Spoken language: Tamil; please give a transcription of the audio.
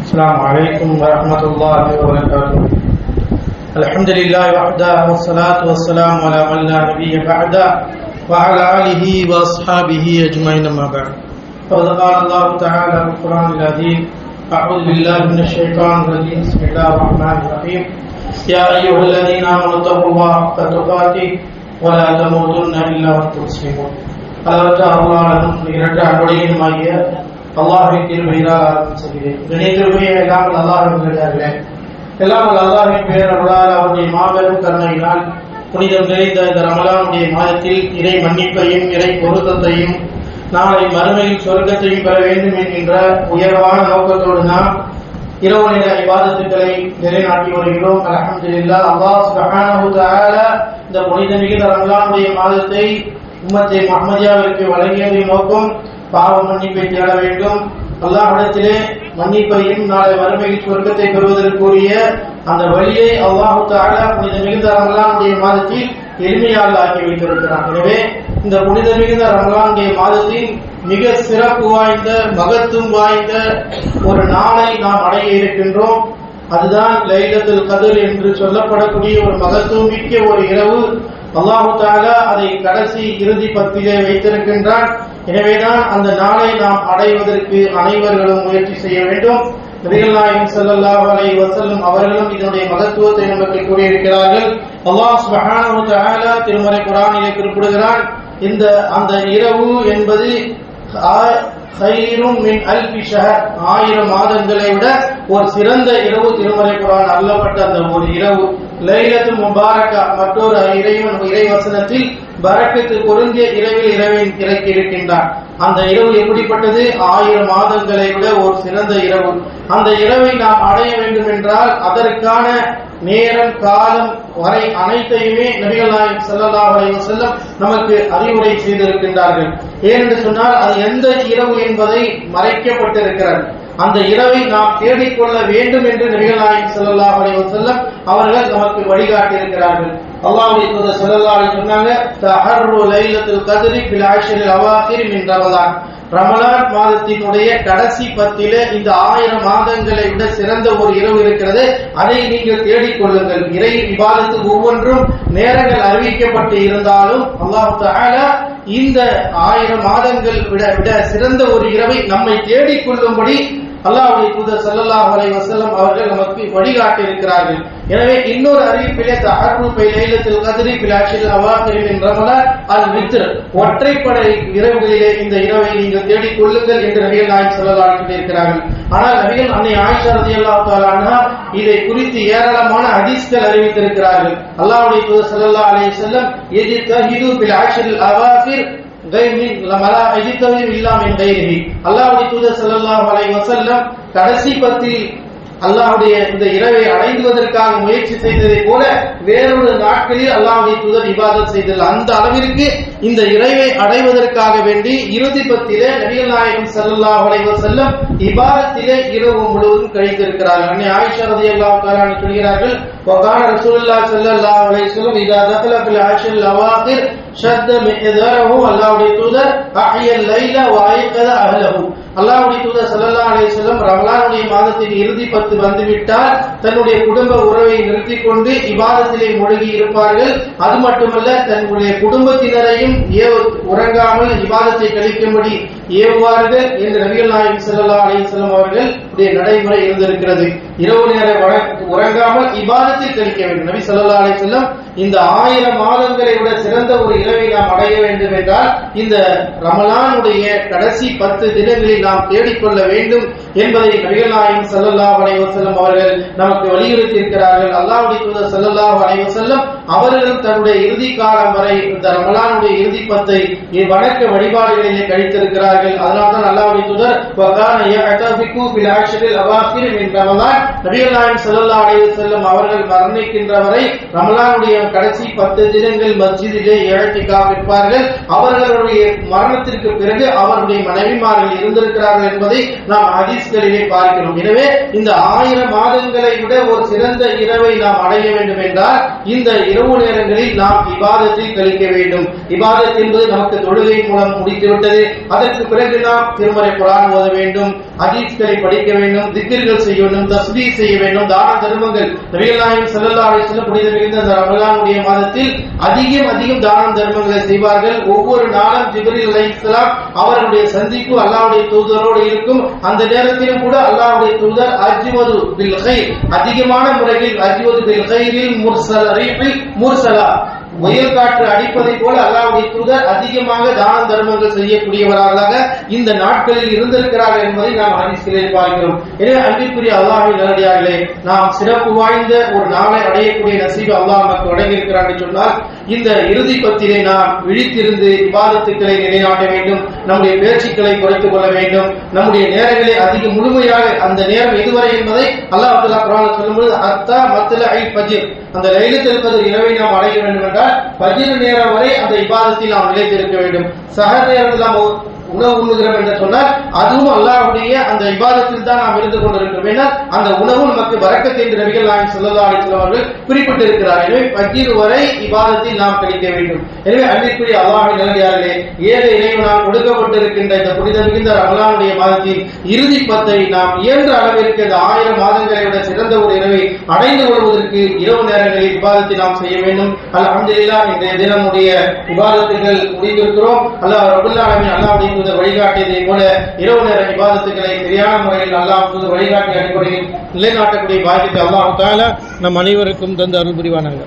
السلام عليكم ورحمة الله وبركاته. الحمد لله وحده والصلاة والسلام على من لا نبي بعده وعلى آله وأصحابه أجمعين أما بعد. فقد قال الله تعالى في القرآن العظيم: أعوذ بالله من الشيطان الرجيم. بسم الله الرحمن الرحيم. يا أيها الذين آمنوا اتقوا الله حق تقاته ولا تموتن إلا وأنتم مسلمون. அளவற்ற அருளாளனும் இரண்டு அன்புடையனுமாகிய அல்லாஹ்வின் திருப்பெயரால் ஆரம்பிக்கிறேன். இணைந்திருப்பையே எல்லாம் அல்லாஹ்வின் எல்லாம் அல்லாஹ்வின் பேரருளால் அவருடைய மாபெரும் கருணையினால் புனிதம் நிறைந்த இந்த ரமலானுடைய மாதத்தில் இறை மன்னிப்பையும் இறை பொருத்தத்தையும் நாளை மறுமையில் சொர்க்கத்தையும் பெற வேண்டும் என்கின்ற உயர்வான நோக்கத்தோடு நாம் இரவு நேர இபாதத்துக்களை நிலைநாட்டி வருகிறோம். அல்ஹம்துலில்லாஹ். அல்லாஹ் சுப்ஹானஹு வ தஆலா இந்த புனித மிகுந்த ரமலானுடைய மாதத்தை உம்மத்தை முஹம்மதியாவிற்கு வழங்கியதின் நோக்கம் பாவ மன்னிப்பை தேட வேண்டும். அல்லாஹ்விடத்திலே மன்னிப்பையும் நாளை மறுமையில் சொர்க்கத்தை பெறுவதற்குரிய அந்த வழியை அல்லாஹ் தஆலா புனித மிகுந்த ரமலானுடைய மாதத்தில் எளிமையாக ஆக்கி வைத்திருக்கிறான். எனவே இந்த புனித மிகுந்த ரமலானுடைய மாதத்தின் மிக சிறப்பு வாய்ந்த மகத்துவம் வாய்ந்த ஒரு நாளை நாம் அடைய இருக்கின்றோம். அதுதான் லைலத்துல் கத்ர் என்று சொல்லப்படக்கூடிய ஒரு மகத்துவம் மிக்க ஒரு இரவு. அல்லாஹ் தஆலா அதை கடைசி இறுதி பத்திலே வைத்திருக்கின்றான். எனவேதான் அந்த நாளை நாம் அடைவதற்கு அனைவர்களும் முயற்சி செய்ய வேண்டும். நபிகள் நாயகம் ஸல்லல்லாஹு அலைஹி வஸல்லம் அவர்களும் இதனுடைய மகத்துவத்தை நமக்கு கூறியிருக்கிறார்கள். அல்லாஹ் சுப்ஹானஹு வ தஆலா திருமறை குர்ஆனிலே குறிப்பிடுகிறான், இந்த அந்த இரவு என்பது خيرٌ من ألف شهر, 1000 மாதங்களை விட ஒரு சிறந்த இரவு. திருமறை குர்ஆன் அருளப்பட்ட அந்த ஒரு இரவு லைலத்துல் முபாரக்கா, மற்றொரு இறை வசனத்தில் பரக்கத்து பொருந்திய இரவில் இறைவன் இறக்கி இருக்கின்றான். அந்த இரவு எப்படிப்பட்டது? 1000 மாதங்களை விட ஒரு சிறந்த இரவு. அந்த இரவை நாம் அடைய வேண்டும் என்றால் அதற்கான நேரம் காலம் வரை அனைத்தையுமே நபிகள் நாயகம் ஸல்லல்லாஹு அலைஹி வஸல்லம் நமக்கு அறிவுரை செய்திருக்கின்றார்கள். ஏனென்று சொன்னால் அது எந்த இரவு என்பதை மறைக்கப்பட்டிருக்கிறது. அந்த இரவை நாம் தேடிக்கொள்ள வேண்டும் என்று நபிகள் நாயகம் ஸல்லல்லாஹு அலைஹி வஸல்லம் அவர்கள் நமக்கு வழிகாட்டி இருக்கிறார்கள். அல்லாஹ்வுடைய தூதர் ஸல்லல்லாஹு அலைஹி சொன்னாங்க, தஹர்ரு லைலத்துல் கத்ரி ஃபில் அஷ்ரில் அவாகிர் மின் ரமலான். ரமலான் மாதத்தினுடைய கடைசி பத்திலே இந்த 1000 மாதங்களை விட சிறந்த ஒரு இரவு இருக்கிறது, அதை நீங்கள் தேடிக்கொள்ளுங்கள். இறை இபாதத்து ஒவ்வொன்றும் நேரங்கள் அறிவிக்கப்பட்டு இருந்தாலும் அல்லாஹ் தஆலா இந்த 1000 மாதங்கள் விட சிறந்த ஒரு இரவை நம்மை தேடிக்கொள்ளும்படி அல்லாஹ்வுடைய தூதர் ஸல்லல்லாஹு அலைஹி வஸல்லம் அவர்கள் நமக்கு வழிகாட்டி இருக்கிறார்கள். எனவே இன்னொரு அறிவிப்பிலே தஹர்ரு பை லைலத்துல் கத்ரி ஃபில் அஷ்ரில் அவாகிர் மின் ரமலான் அல் வித்ர், ஒற்றைப்படை இரவுகளிலே இந்த இரவை நீங்கள் தேடிக் கொள்ளுங்கள் என்று நபிகள் நாயகம் ஸல்லல்லாஹு அலைஹி வஸல்லம் இருக்கிறார்கள். ஆனால் நபிகள் அன்னை ஆயிஷா ரலியல்லாஹு தஆலா அன்ஹா இதை குறித்து ஏராளமான ஹதீஸ்கள் அறிவித்திருக்கிறார்கள். அல்லாஹ்வுடைய தூதர் ஸல்லல்லாஹு அலைஹி வஸல்லம் யஜ்தஹிது ஃபில் அஷ்ரில் அவாகிர் அல்லாஹ்வுடைய தூதர் ஸல்லல்லாஹு அலைஹி வஸல்லம் கடைசி பத்தில் அல்லாஹ்வுடைய இந்த இரவை அடைந்துவதற்காக முயற்சி செய்ததை போல வேறொரு நாட்களில் அல்லாஹ்வுடைய தூதர் இபாதத் செய்தது. அந்த அளவிற்கு இந்த இறைவை அடைவதற்காக வேண்டி இறுதி பத்திலே நபிகள் நாயகம் ஸல்லல்லாஹு அலைஹி வஸல்லம் இபாதத்திலே இரவு முழுவதும் கழித்திருக்கிறார்கள். அன்னை ஆயிஷா ரலியல்லாஹு தஆலா அன்ஹா சொல்கிறார்கள், வகான ரசூலுல்லாஹி ஸல்லல்லாஹு அலைஹி வஸல்லம் இதா தகல ஃபில் அஷ்ரில் அவாகிர் ஷத்த மிஹ்தரஹு, அல்லாஹ்வுடைய தூதர் அஹ்யல் லைல வ ஐகத அஹ்லஹு. அல்லாஹ்வுடைய தூதர் ஸல்லல்லாஹு அலைஹி வஸல்லம் ரமலானுடைய மாதத்தின் இறுதி 10 வந்துவிட்டால் தன்னுடைய குடும்ப உறவை நிறுத்திக் கொண்டு இபாதத்திலே மூழ்கி இருப்பார்கள். அது மட்டுமல்ல, தன்னுடைய குடும்பத்தினரையும் உறங்காமல் இபாதத்தை கழிக்கும்படி ஏவுவார்கள் என்று நபிகள் நாயகம் ஸல்லல்லாஹு அலைஹி வஸல்லம் அவர்கள் நடைமுறை இருந்திருக்கிறது. இரவு நேர உறங்காமல் இபாதத்தில் கழிக்க வேண்டும். நபி ஸல்லல்லாஹு அலைஹி வஸல்லம் இந்த 1000 மாதங்களை விட சிறந்த ஒரு இரவை நாம் அடைய வேண்டும் என்றால் இந்த ரமலானுடைய கடைசி 10 தினங்களில் நாம் தேடிக்கொள்ள வேண்டும் என்பதை நபிகள் நாயகம் ஸல்லல்லாஹு அலைஹி வஸல்லம் அவர்கள் நமக்கு வலியுறுத்தி இருக்கிறார்கள். அல்லாஹ்வுடைய தூதர் ஸல்லல்லாஹு அலைஹி வஸல்லம் அவர்களும் தன்னுடைய இறுதி காலம் வரை இந்த ரமலானுடைய இறுதி 10ஐ வணக்க வழிபாடுகளிலே கழித்திருக்கிறார்கள். அதனால்தான் அல்லாஹ்வுடைய தூதர் வகான யஅதஃபிகு ஃபில் அஷ்ரில் அவாகிர் மின் ரமலான், நபிகள் நாயகம் ஸல்லல்லாஹு அலைஹி வஸல்லம் அவர்கள் மரணிக்கின்ற வரை ரமலானுடைய கடைசி 10 தினங்கள் மஸ்ஜிதிலே இஅ்திகாஃப் இருப்பார்கள். அவர்களுடைய மரணத்திற்கு பிறகு அவருடைய மனைவிமார்கள் இருந்திருக்கிறார்கள் என்பதை நாம் ஹதீஸ்களிலே பார்க்கிறோம். எனவே இந்த 1000 மாதங்களை விட ஒரு சிறந்த இரவை நாம் அடைய வேண்டும் என்றால் இந்த இரவு நேரங்களில் நாம் இபாதத்தில் கழிக்க வேண்டும். இபாதத் என்பது நமக்கு தொழுகை மூலம் முடித்துவிட்டது. அதற்கு பிறகு நாம் திருமறை குர்ஆன் ஓத வேண்டும், ஹதீஸ்களை படிக்க வேண்டும், திக்ர்கள் செய்ய வேண்டும், தஸ்பீஹ் செய்ய வேண்டும், தான தர்மங்கள். நபிகள் நாயகம் ஸல்லல்லாஹு அலைஹி வஸல்லம் புனித மிகுந்த அந்த ரமலானுடைய மாதத்தில் அதிகம் தான தர்மங்களை செய்வார்கள். ஒவ்வொரு நாளும் ஜிப்ரீல் அலைஹிஸ்ஸலாம் அவர்களுடைய சந்திப்பு அல்லாஹ்வுடைய தூதரோடு இருக்கும். அந்த நேரத்திலும் கூட அல்லாஹ்வுடைய தூதர் அஜ்வது பில் கைர், அதிகமான முறையில் அஜ்வது பில் கைரில் முர்சலா, புயல் காற்று அடிப்பதை போல அல்லாஹ்வுடைய தூதர் அதிகமாக தான தர்மங்கள் செய்யக்கூடியவர்களாக இந்த நாட்களில் இருந்திருக்கிறார்கள் என்பதை நாம் ஹதீஸ்களில் பார்க்கிறோம். எனவே அன்பிற்குரிய அல்லாஹ்வின் நல்லடியார்களே, நாம் சிறப்பு வாய்ந்த ஒரு நாளை அடையக்கூடிய நசீபை அல்லாஹ் நமக்கு வழங்கியிருக்கிறார் என்று சொன்னால் இந்த இறுதி பத்திரை நாம் விழித்திருந்து இபாதத்துக்களை நிலைநாட்ட வேண்டும், நம்முடைய பேச்சுக்களை குறைத்துக் கொள்ள வேண்டும், நம்முடைய நேரங்களை அதிக முழுமையாக அந்த நேரம் எதுவரை என்பதை அல்லாஹ் தஆலா குர்ஆனில் சொல்லும்போது அத்தா மத்லஇல் ஃபஜ்ர், அந்த லைலத்துல் கத்ர் இரவை நாம் அடைய வேண்டும் என்றால் ஃபஜ்ர் நேரம் வரை அந்த இபாதத்தில் நாம் நிலைத்திருக்க வேண்டும். சஹர் நேரத்தில் நாம் உணவு உண்ணுகிறோம் என்று சொன்னால் அதுவும் அல்லாஹ்வுடைய அந்த இபாதத்தில் தான் நாம் இருந்து கொண்டிருக்கிறோம். ஏன்னா அந்த உணவு நமக்கு பரக்கத் என்று நபிகள் நாயகம் ஸல்லல்லாஹு அலைஹி வஸல்லம் அவர்கள் குறிப்பிட்டிருக்கிறார். எனவே ஃபஜ்ர் வரை இபாதத்தில் நாம் கழிக்க வேண்டும். எனவே அன்பிற்குரிய அல்லாஹ்வின் நல்லடியார்களே, ஏழை இறைவனால் கொடுக்கப்பட்டிருக்கின்ற இந்த புனித மிகுந்த ரமலானுடைய மாதத்தின் இறுதி பத்தை நாம் இயன்ற அளவிற்கு இந்த 1000 மாதங்களை விட சிறந்த ஒரு இரவை அடைந்து கொள்வதற்கு இரவு நேரங்களில் இபாதத்தை நாம் செய்ய வேண்டும். அல்ஹம்துலில்லாஹ், இன்றைய தினமுடைய இபாதத்துகள் முடிந்திருக்கிறோம். அல்லாஹ் ரப்பல் ஆலமீன் அல்லாஹ்வுடைய வழிகாட்டியதை போல இரவு நேர இபாதத்துக்களை சரியான முறையில் அல்லாஹ் வழிகாட்டிய அடிப்படையில் நிலைநாட்டக்கூடிய பாக்கியத்தை அல்லாஹ் தஆலா நம் அனைவருக்கும் தந்து அருள் புரிவானாக.